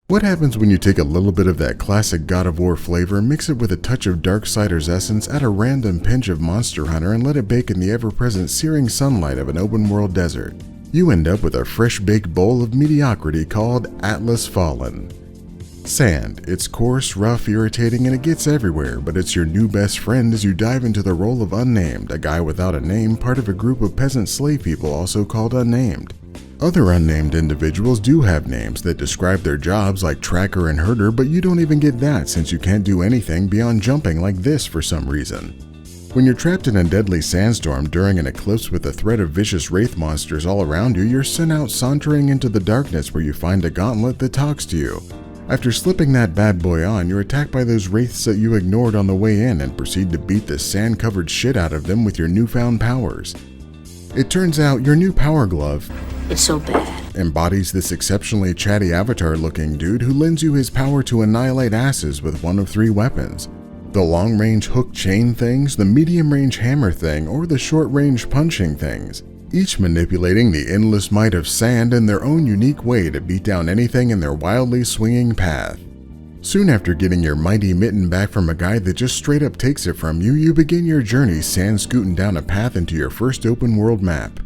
What happens when you take a little bit of that classic God of War flavor, mix it with a touch of Darksider's essence, add a random pinch of Monster Hunter, and let it bake in the ever-present searing sunlight of an open-world desert? You end up with a fresh-baked bowl of mediocrity called Atlas Fallen. Sand. It's coarse, rough, irritating, and it gets everywhere, but it's your new best friend as you dive into the role of Unnamed, a guy without a name, part of a group of peasant slave people also called Unnamed. Other unnamed individuals do have names that describe their jobs like Tracker and Herder, but you don't even get that since you can't do anything beyond jumping like this for some reason. When you're trapped in a deadly sandstorm during an eclipse with a threat of vicious wraith monsters all around you, you're sent out sauntering into the darkness where you find a gauntlet that talks to you. After slipping that bad boy on, you're attacked by those wraiths that you ignored on the way in and proceed to beat the sand-covered shit out of them with your newfound powers. It turns out your new power glove is so bad. Embodies this exceptionally chatty avatar-looking dude who lends you his power to annihilate asses with one of 3 weapons: the long-range hook chain things, the medium-range hammer thing, or the short-range punching things, each manipulating the endless might of sand in their own unique way to beat down anything in their wildly swinging path. Soon after getting your mighty mitten back from a guy that just straight up takes it from you, you begin your journey sand-scooting down a path into your first open-world map.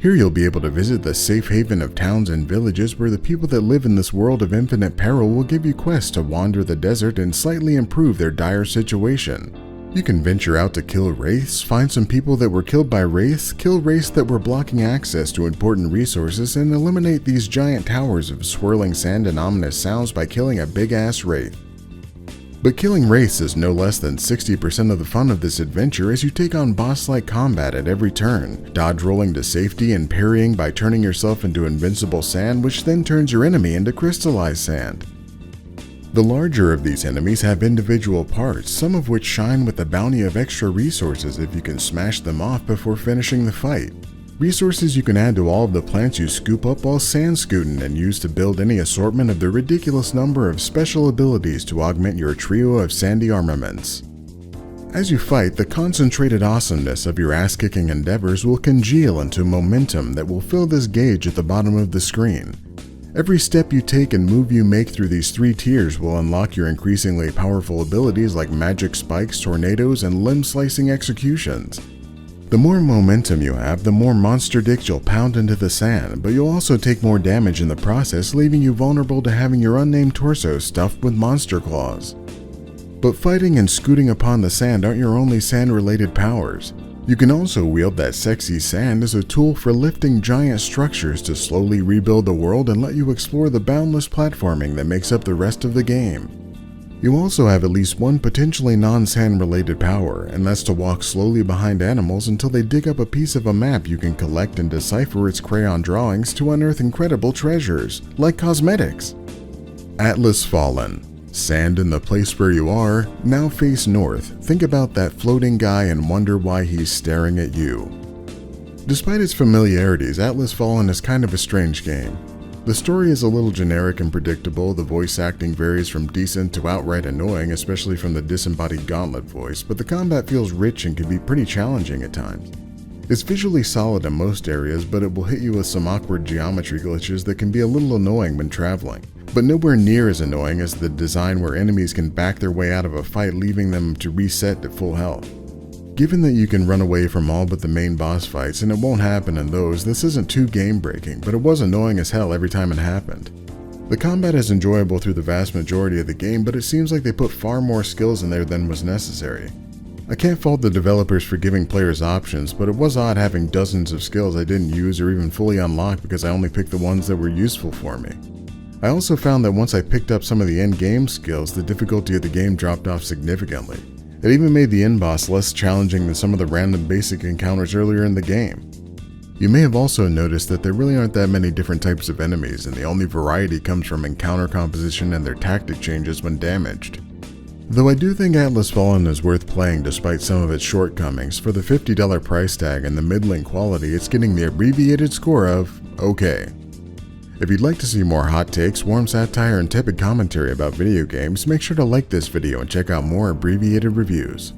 Here you'll be able to visit the safe haven of towns and villages where the people that live in this world of infinite peril will give you quests to wander the desert and slightly improve their dire situation. You can venture out to kill wraiths, find some people that were killed by wraiths, kill wraiths that were blocking access to important resources, and eliminate these giant towers of swirling sand and ominous sounds by killing a big-ass wraith. But killing wraiths is no less than 60% of the fun of this adventure as you take on boss-like combat at every turn, dodge rolling to safety and parrying by turning yourself into invincible sand, which then turns your enemy into crystallized sand. The larger of these enemies have individual parts, some of which shine with the bounty of extra resources if you can smash them off before finishing the fight. Resources you can add to all of the plants you scoop up while sand scooting and use to build any assortment of the ridiculous number of special abilities to augment your trio of sandy armaments. As you fight, the concentrated awesomeness of your ass-kicking endeavors will congeal into momentum that will fill this gauge at the bottom of the screen. Every step you take and move you make through these 3 tiers will unlock your increasingly powerful abilities like magic spikes, tornadoes, and limb-slicing executions. The more momentum you have, the more monster dicks you'll pound into the sand, but you'll also take more damage in the process, leaving you vulnerable to having your unnamed torso stuffed with monster claws. But fighting and scooting upon the sand aren't your only sand-related powers. You can also wield that sexy sand as a tool for lifting giant structures to slowly rebuild the world and let you explore the boundless platforming that makes up the rest of the game. You also have at least one potentially non-sand related power, and that's to walk slowly behind animals until they dig up a piece of a map you can collect and decipher its crayon drawings to unearth incredible treasures, like cosmetics. Atlas Fallen. Sand in the place where you are, now face north, think about that floating guy and wonder why he's staring at you. Despite its familiarities, Atlas Fallen is kind of a strange game. The story is a little generic and predictable, the voice acting varies from decent to outright annoying, especially from the disembodied Gauntlet voice, but the combat feels rich and can be pretty challenging at times. It's visually solid in most areas, but it will hit you with some awkward geometry glitches that can be a little annoying when traveling, but nowhere near as annoying as the design where enemies can back their way out of a fight, leaving them to reset to full health. Given that you can run away from all but the main boss fights, and it won't happen in those, this isn't too game-breaking, but it was annoying as hell every time it happened. The combat is enjoyable through the vast majority of the game, but it seems like they put far more skills in there than was necessary. I can't fault the developers for giving players options, but it was odd having dozens of skills I didn't use or even fully unlock because I only picked the ones that were useful for me. I also found that once I picked up some of the end-game skills, the difficulty of the game dropped off significantly. It even made the end boss less challenging than some of the random basic encounters earlier in the game. You may have also noticed that there really aren't that many different types of enemies, and the only variety comes from encounter composition and their tactic changes when damaged. Though I do think Atlas Fallen is worth playing despite some of its shortcomings, for the $50 price tag and the middling quality, it's getting the abbreviated score of okay. If you'd like to see more hot takes, warm satire, and tepid commentary about video games, make sure to like this video and check out more abbreviated reviews.